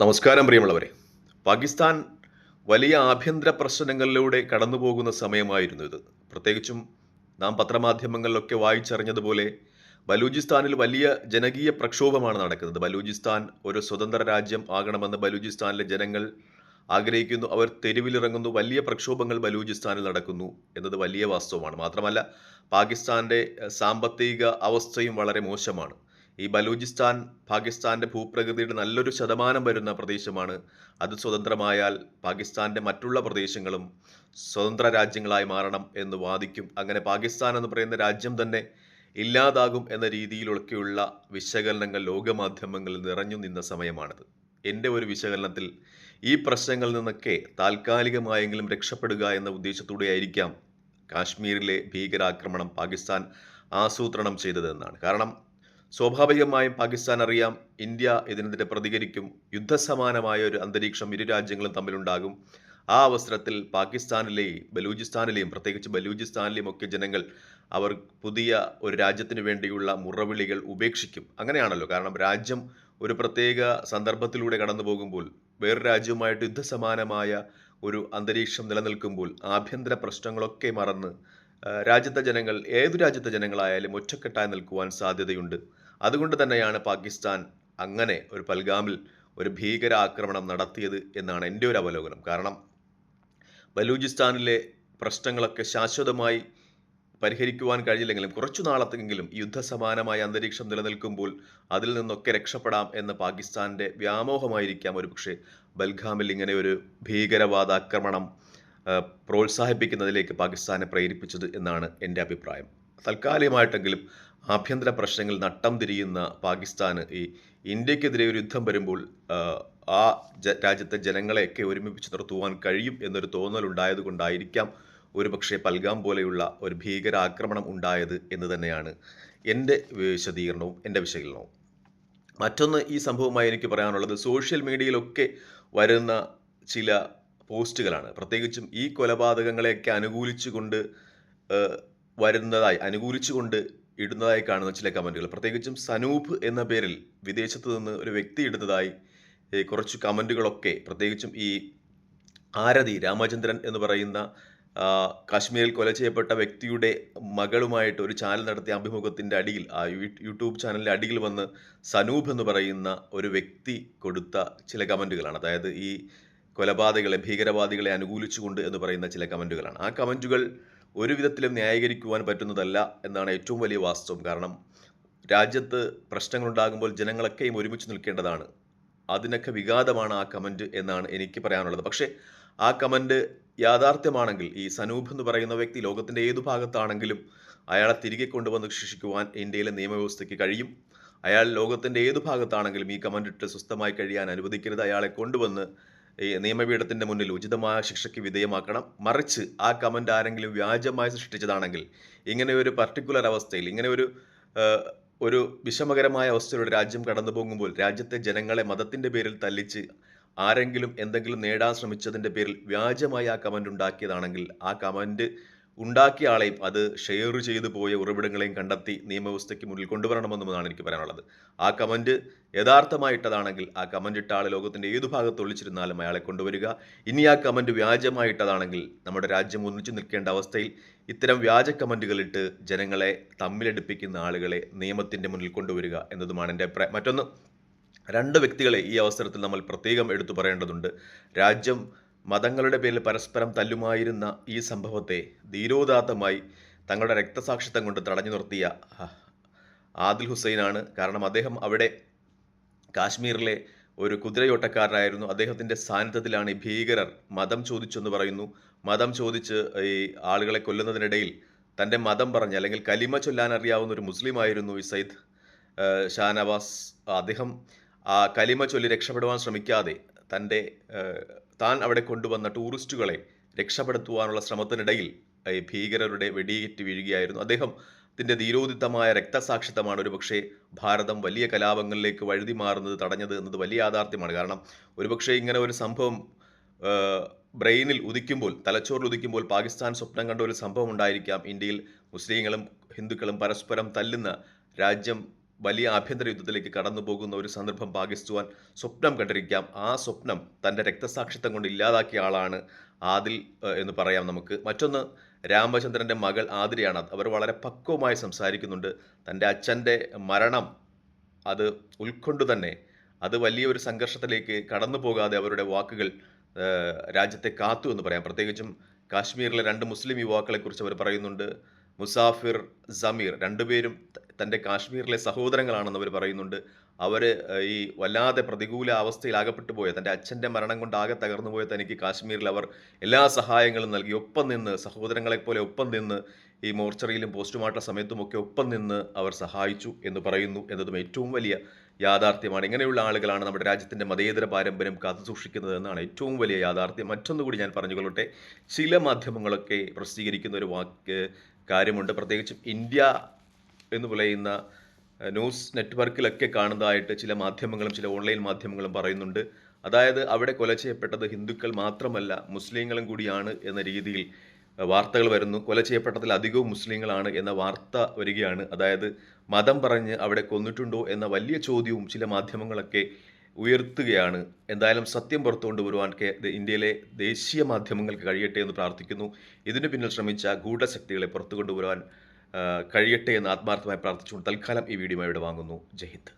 നമസ്കാരം പ്രിയമുള്ളവരെ. പാകിസ്ഥാൻ വലിയ ആഭ്യന്തര പ്രശ്നങ്ങളിലൂടെ കടന്നുപോകുന്ന സമയമായിരുന്നു ഇത്. പ്രത്യേകിച്ചും നാം പത്രമാധ്യമങ്ങളിലൊക്കെ വായിച്ചറിഞ്ഞതുപോലെ ബലൂചിസ്ഥാനിൽ വലിയ ജനകീയ പ്രക്ഷോഭമാണ് നടക്കുന്നത്. ബലൂചിസ്ഥാൻ ഒരു സ്വതന്ത്ര രാജ്യം ആകണമെന്ന് ബലൂചിസ്ഥാനിലെ ജനങ്ങൾ ആഗ്രഹിക്കുന്നു. അവർ തെരുവിലിറങ്ങുന്നു. വലിയ പ്രക്ഷോഭങ്ങൾ ബലൂചിസ്ഥാനിൽ നടക്കുന്നു എന്നത് വലിയ വാസ്തവമാണ്. മാത്രമല്ല പാകിസ്ഥാന്റെ സാമ്പത്തിക അവസ്ഥയും വളരെ മോശമാണ്. ഈ ബലൂചിസ്ഥാൻ പാകിസ്ഥാന്റെ ഭൂപ്രകൃതിയുടെ നല്ലൊരു ശതമാനം വരുന്ന പ്രദേശമാണ്. അത് സ്വതന്ത്രമായാൽ പാകിസ്ഥാന്റെ മറ്റുള്ള പ്രദേശങ്ങളും സ്വതന്ത്ര രാജ്യങ്ങളായി മാറണം എന്ന് വാദിക്കും. അങ്ങനെ പാകിസ്ഥാൻ എന്ന് പറയുന്ന രാജ്യം തന്നെ ഇല്ലാതാകും എന്ന രീതിയിലൊക്കെയുള്ള വിശകലനങ്ങൾ ലോകമാധ്യമങ്ങളിൽ നിറഞ്ഞു നിന്ന സമയമാണിത്. എൻ്റെ ഒരു വിശകലനത്തിൽ ഈ പ്രശ്നങ്ങളിൽ നിന്നൊക്കെ താൽക്കാലികമായെങ്കിലും രക്ഷപ്പെടുക എന്ന ഉദ്ദേശത്തോടെ ആയിരിക്കാം കാശ്മീരിലെ ഭീകരാക്രമണം പാകിസ്ഥാൻ ആസൂത്രണം ചെയ്തതെന്നാണ്. കാരണം സ്വാഭാവികമായും പാകിസ്ഥാൻ അറിയാം ഇന്ത്യ ഇതിനെതിരെ പ്രതികരിക്കും. യുദ്ധസമാനമായ ഒരു അന്തരീക്ഷം ഇരു രാജ്യങ്ങളും തമ്മിലുണ്ടാകും. ആ അവസരത്തിൽ പാകിസ്ഥാനിലെയും ബലൂചിസ്ഥാനിലെയും പ്രത്യേകിച്ച് ബലൂചിസ്ഥാനിലെയും ഒക്കെ ജനങ്ങൾ അവർ പുതിയ ഒരു രാജ്യത്തിന് വേണ്ടിയുള്ള മുറവിളികൾ ഉപേക്ഷിക്കും. അങ്ങനെയാണല്ലോ. കാരണം രാജ്യം ഒരു പ്രത്യേക സന്ദർഭത്തിലൂടെ കടന്നു പോകുമ്പോൾ വേറൊരു രാജ്യവുമായിട്ട് യുദ്ധസമാനമായ ഒരു അന്തരീക്ഷം നിലനിൽക്കുമ്പോൾ ആഭ്യന്തര പ്രശ്നങ്ങളൊക്കെ മറന്ന് രാജ്യത്തെ ജനങ്ങൾ ഏതു രാജ്യത്തെ ജനങ്ങളായാലും ഒറ്റക്കെട്ടായി നിൽക്കുവാൻ സാധ്യതയുണ്ട്. അതുകൊണ്ട് തന്നെയാണ് പാകിസ്ഥാൻ അങ്ങനെ ഒരു പൽഗാമിൽ ഒരു ഭീകരാക്രമണം നടത്തിയത് എന്നാണ് എൻ്റെ ഒരു അവലോകനം. കാരണം ബലൂചിസ്ഥാനിലെ പ്രശ്നങ്ങളൊക്കെ ശാശ്വതമായി പരിഹരിക്കുവാൻ കഴിയില്ലെങ്കിലും കുറച്ചു നാളത്തെങ്കിലും യുദ്ധസമാനമായ അന്തരീക്ഷം നിലനിൽക്കുമ്പോൾ അതിൽ നിന്നൊക്കെ രക്ഷപ്പെടാം എന്ന് പാകിസ്ഥാന്റെ വ്യാമോഹമായിരിക്കാം ഒരുപക്ഷെ ബൽഗാമിൽ ഇങ്ങനെ ഒരു ഭീകരവാദാക്രമണം പ്രോത്സാഹിപ്പിക്കുന്നതിലേക്ക് പാകിസ്ഥാനെ പ്രേരിപ്പിച്ചത് എന്നാണ് എൻ്റെ അഭിപ്രായം. തൽക്കാലികമായിട്ടെങ്കിലും ആഭ്യന്തര പ്രശ്നങ്ങൾ നട്ടം തിരിയുന്ന പാകിസ്ഥാന് ഈ ഇന്ത്യക്കെതിരെ ഒരു യുദ്ധം വരുമ്പോൾ ആ രാജ്യത്തെ ജനങ്ങളെയൊക്കെ ഒരുമിപ്പിച്ച് നിർത്തുവാൻ കഴിയും എന്നൊരു തോന്നലുണ്ടായത് കൊണ്ടായിരിക്കാം ഒരുപക്ഷെ പൽഗാം പോലെയുള്ള ഒരു ഭീകരാക്രമണം ഉണ്ടായത് എന്ന് തന്നെയാണ് എൻ്റെ വിശദീകരണവും എൻ്റെ വിശകലനവും. മറ്റൊന്ന് ഈ സംഭവമായി എനിക്ക് പറയാനുള്ളത് സോഷ്യൽ മീഡിയയിലൊക്കെ വരുന്ന ചില പോസ്റ്റുകളാണ്. പ്രത്യേകിച്ചും ഈ കൊലപാതകങ്ങളെയൊക്കെ അനുകൂലിച്ചുകൊണ്ട് അനുകൂലിച്ചുകൊണ്ട് ഇടുന്നതായി കാണുന്ന ചില കമൻറ്റുകൾ. പ്രത്യേകിച്ചും സനൂപ് എന്ന പേരിൽ വിദേശത്ത് നിന്ന് ഒരു വ്യക്തി ഇടുന്നതായി കുറച്ച് കമൻറ്റുകളൊക്കെ പ്രത്യേകിച്ചും ഈ ആരതി രാമചന്ദ്രൻ എന്ന് പറയുന്ന കാശ്മീരിൽ കൊല ചെയ്യപ്പെട്ട വ്യക്തിയുടെ മകളുമായിട്ട് ഒരു ചാനൽ നടത്തിയ അഭിമുഖത്തിൻ്റെ അടിയിൽ ആ യൂട്യൂബ് ചാനലിൻ്റെ അടിയിൽ വന്ന് സനൂപ് എന്ന് പറയുന്ന ഒരു വ്യക്തി കൊടുത്ത ചില കമൻറ്റുകളാണ്. അതായത് ഈ കൊലപാതകളെ ഭീകരവാദികളെ അനുകൂലിച്ചുകൊണ്ട് എന്ന് പറയുന്ന ചില കമൻറ്റുകളാണ്. ആ കമൻറ്റുകൾ ഒരു വിധത്തിലും ന്യായീകരിക്കുവാൻ പറ്റുന്നതല്ല എന്നാണ് ഏറ്റവും വലിയ വാസ്തവം. കാരണം രാജ്യത്ത് പ്രശ്നങ്ങളുണ്ടാകുമ്പോൾ ജനങ്ങളൊക്കെയും ഒരുമിച്ച് നിൽക്കേണ്ടതാണ്. അതിനൊക്കെ വിഘാതമാണ് ആ കമൻറ്റ് എന്നാണ് എനിക്ക് പറയാനുള്ളത്. പക്ഷേ ആ കമൻറ്റ് യാഥാർത്ഥ്യമാണെങ്കിൽ ഈ സനൂപ് എന്ന് പറയുന്ന വ്യക്തി ലോകത്തിൻ്റെ ഏതു ഭാഗത്താണെങ്കിലും അയാളെ തിരികെ കൊണ്ടുവന്ന് ശിക്ഷിക്കുവാൻ ഇന്ത്യയിലെ നിയമവ്യവസ്ഥയ്ക്ക് കഴിയും. അയാൾ ലോകത്തിൻ്റെ ഏതു ഭാഗത്താണെങ്കിലും ഈ കമൻറ്റ് ഇട്ട് സ്വസ്ഥമായി കഴിയാൻ അനുവദിക്കരുത്. അയാളെ കൊണ്ടുവന്ന് ഈ നിയമപീഠത്തിൻ്റെ മുന്നിൽ ഉചിതമായ ശിക്ഷയ്ക്ക് വിധേയമാക്കണം. മറിച്ച് ആ കമൻറ്റ് ആരെങ്കിലും വ്യാജമായി സൃഷ്ടിച്ചതാണെങ്കിൽ ഇങ്ങനെ ഒരു പർട്ടിക്കുലർ അവസ്ഥയിൽ ഇങ്ങനെ ഒരു വിഷമകരമായ അവസ്ഥയിലൂടെ രാജ്യം കടന്നു പോകുമ്പോൾ രാജ്യത്തെ ജനങ്ങളെ മതത്തിൻ്റെ പേരിൽ തല്ലിച്ച് ആരെങ്കിലും എന്തെങ്കിലും നേടാൻ ശ്രമിച്ചതിൻ്റെ പേരിൽ വ്യാജമായി ആ കമൻറ്റ് ഉണ്ടാക്കിയതാണെങ്കിൽ ആ കമൻറ്റ് ഉണ്ടാക്കിയ ആളെയും അത് ഷെയർ ചെയ്തു പോയ ഉറവിടങ്ങളെയും കണ്ടെത്തി നിയമവ്യവസ്ഥയ്ക്ക് മുന്നിൽ കൊണ്ടുവരണമെന്നുമാണ് എനിക്ക് പറയാനുള്ളത്. ആ കമൻറ്റ് യഥാർത്ഥമായിട്ടതാണെങ്കിൽ ആ കമൻറ്റ് ഇട്ട ആൾ ലോകത്തിൻ്റെ ഏതു ഭാഗത്ത് ഒളിച്ചിരുന്നാലും അയാളെ കൊണ്ടുവരിക. ഇനി ആ കമൻറ്റ് വ്യാജമായിട്ടതാണെങ്കിൽ നമ്മുടെ രാജ്യം ഒന്നിച്ചു നിൽക്കേണ്ട അവസ്ഥയിൽ ഇത്തരം വ്യാജ കമൻറ്റുകളിട്ട് ജനങ്ങളെ തമ്മിലടുപ്പിക്കുന്ന ആളുകളെ നിയമത്തിൻ്റെ മുന്നിൽ കൊണ്ടുവരിക എന്നതുമാണ് എൻ്റെ അഭിപ്രായം. മറ്റൊന്ന്, രണ്ട് വ്യക്തികളെ ഈ അവസരത്തിൽ നമ്മൾ പ്രത്യേകം എടുത്തു പറയേണ്ടതുണ്ട്. രാജ്യം മതങ്ങളുടെ പേരിൽ പരസ്പരം തല്ലുമായിരുന്ന ഈ സംഭവത്തെ ധീരോദാത്തമായി തങ്ങളുടെ രക്തസാക്ഷിത്വം കൊണ്ട് തടഞ്ഞു നിർത്തിയ ആദിൽ ഹുസൈനാണ്. കാരണം അദ്ദേഹം അവിടെ കാശ്മീരിലെ ഒരു കുതിരയോട്ടക്കാരനായിരുന്നു. അദ്ദേഹത്തിൻ്റെ സാന്നിധ്യത്തിലാണ് ഈ ഭീകരർ മതം ചോദിച്ചെന്ന് പറയുന്നു. മതം ചോദിച്ച് ഈ ആളുകളെ കൊല്ലുന്നതിനിടയിൽ തൻ്റെ മതം പറഞ്ഞ് അല്ലെങ്കിൽ കലിമ ചൊല്ലാൻ അറിയാവുന്ന ഒരു മുസ്ലിം ആയിരുന്നു ഈ സയ്യിദ് ഷാനവാസ്. അദ്ദേഹം ആ കലിമ ചൊല്ലി രക്ഷപ്പെടുവാൻ ശ്രമിക്കാതെ താൻ അവിടെ കൊണ്ടുവന്ന ടൂറിസ്റ്റുകളെ രക്ഷപ്പെടുത്തുവാനുള്ള ശ്രമത്തിനിടയിൽ ഈ ഭീകരരുടെ വെടിയേറ്റ് വീഴുകയായിരുന്നു. അദ്ദേഹത്തിൻ്റെ ധീരോദിത്തമായ രക്തസാക്ഷിത്വമാണ് ഒരുപക്ഷെ ഭാരതം വലിയ കലാപങ്ങളിലേക്ക് വഴുതി മാറുന്നത് തടഞ്ഞത് എന്നത് വലിയ യാഥാർത്ഥ്യമാണ്. കാരണം ഒരുപക്ഷെ ഇങ്ങനെ ഒരു സംഭവം ബ്രെയിനിൽ ഉദിക്കുമ്പോൾ, തലച്ചോറിൽ ഉദിക്കുമ്പോൾ പാകിസ്ഥാൻ സ്വപ്നം കണ്ട ഒരു സംഭവം ഉണ്ടായിരിക്കാം. ഇന്ത്യയിൽ മുസ്ലിങ്ങളും ഹിന്ദുക്കളും പരസ്പരം തല്ലുന്ന രാജ്യം വലിയ ആഭ്യന്തര യുദ്ധത്തിലേക്ക് കടന്നു പോകുന്ന ഒരു സന്ദർഭം പാകിസ്ഥാൻ സ്വപ്നം കണ്ടിരിക്കാം. ആ സ്വപ്നം തൻ്റെ രക്തസാക്ഷിത്വം കൊണ്ട് ഇല്ലാതാക്കിയ ആളാണ് ആദിൽ എന്ന് പറയാം നമുക്ക്. മറ്റൊന്ന് രാമചന്ദ്രൻ്റെ മകൾ ആതിരയാണ്. അവർ വളരെ പക്വമായി സംസാരിക്കുന്നുണ്ട്. തൻ്റെ അച്ഛൻ്റെ മരണം അത് ഉൾക്കൊണ്ട് തന്നെ അത് വലിയൊരു സംഘർഷത്തിലേക്ക് കടന്നു പോകാതെ അവരുടെ വാക്കുകൾ രാജ്യത്തെ കാത്തു എന്ന് പറയാം. പ്രത്യേകിച്ചും കാശ്മീരിലെ 2 മുസ്ലിം യുവാക്കളെക്കുറിച്ച് അവർ പറയുന്നുണ്ട്. മുസാഫിർ, സമീർ രണ്ടുപേരും തൻ്റെ കാശ്മീരിലെ സഹോദരങ്ങളാണെന്ന് അവർ പറയുന്നുണ്ട്. അവർ ഈ വല്ലാതെ പ്രതികൂല അവസ്ഥയിൽ അകപ്പെട്ടു പോയ തൻ്റെ അച്ഛൻ്റെ മരണം കൊണ്ട് ആകെ തകർന്നു പോയ തനിക്ക് കാശ്മീരിൽ അവർ എല്ലാ സഹായങ്ങളും നൽകി ഒപ്പം നിന്ന് സഹോദരങ്ങളെപ്പോലെ ഒപ്പം നിന്ന് ഈ മോർച്ചറിയിലും പോസ്റ്റ്മോർട്ടം സമയത്തുമൊക്കെ ഒപ്പം നിന്ന് അവർ സഹായിച്ചു എന്ന് പറയുന്നു എന്നതും ഏറ്റവും വലിയ യാഥാർത്ഥ്യമാണ്. ഇങ്ങനെയുള്ള ആളുകളാണ് നമ്മുടെ രാജ്യത്തിൻ്റെ മതേതര പാരമ്പര്യം കാത്തുസൂക്ഷിക്കുന്നത് എന്നാണ് ഏറ്റവും വലിയ യാഥാർത്ഥ്യം. മറ്റൊന്നുകൂടി ഞാൻ പറഞ്ഞുകൊള്ളട്ടെ, ചില മാധ്യമങ്ങളൊക്കെ പ്രസിദ്ധീകരിക്കുന്ന ഒരു കാര്യമുണ്ട്. പ്രത്യേകിച്ചും ഇന്ത്യ എന്ന് പറയുന്ന ന്യൂസ് നെറ്റ്വർക്കിലൊക്കെ കാണുന്നതായിട്ട് ചില മാധ്യമങ്ങളും ചില ഓൺലൈൻ മാധ്യമങ്ങളും പറയുന്നുണ്ട്. അതായത് അവിടെ കൊല ചെയ്യപ്പെട്ടത് ഹിന്ദുക്കൾ മാത്രമല്ല മുസ്ലിങ്ങളും കൂടിയാണ് എന്ന രീതിയിൽ വാർത്തകൾ വരുന്നു. കൊല ചെയ്യപ്പെട്ടതിൽ അധികവും മുസ്ലിങ്ങളാണ് എന്ന വാർത്ത വരികയാണ്. അതായത് മതം പറഞ്ഞ് അവിടെ കൊന്നിട്ടുണ്ടോ എന്ന വലിയ ചോദ്യവും ചില മാധ്യമങ്ങളൊക്കെ ഉയർത്തുകയാണ്. എന്തായാലും സത്യം പുറത്തു കൊണ്ടുവരുവാൻ ഇന്ത്യയിലെ ദേശീയ മാധ്യമങ്ങൾക്ക് കഴിയട്ടെ എന്ന് പ്രാർത്ഥിക്കുന്നു. ഇതിനു പിന്നിൽ ശ്രമിച്ച ഗൂഢശക്തികളെ പുറത്തു കൊണ്ടുവരുവാൻ കഴിയട്ടെ എന്ന് ആത്മാർത്ഥമായി പ്രാർത്ഥിച്ചുകൊണ്ട് തൽക്കാലം ഈ വീഡിയോ ഇവിടെ വാങ്ങുന്നു. ജയ് ഹിന്ദ്.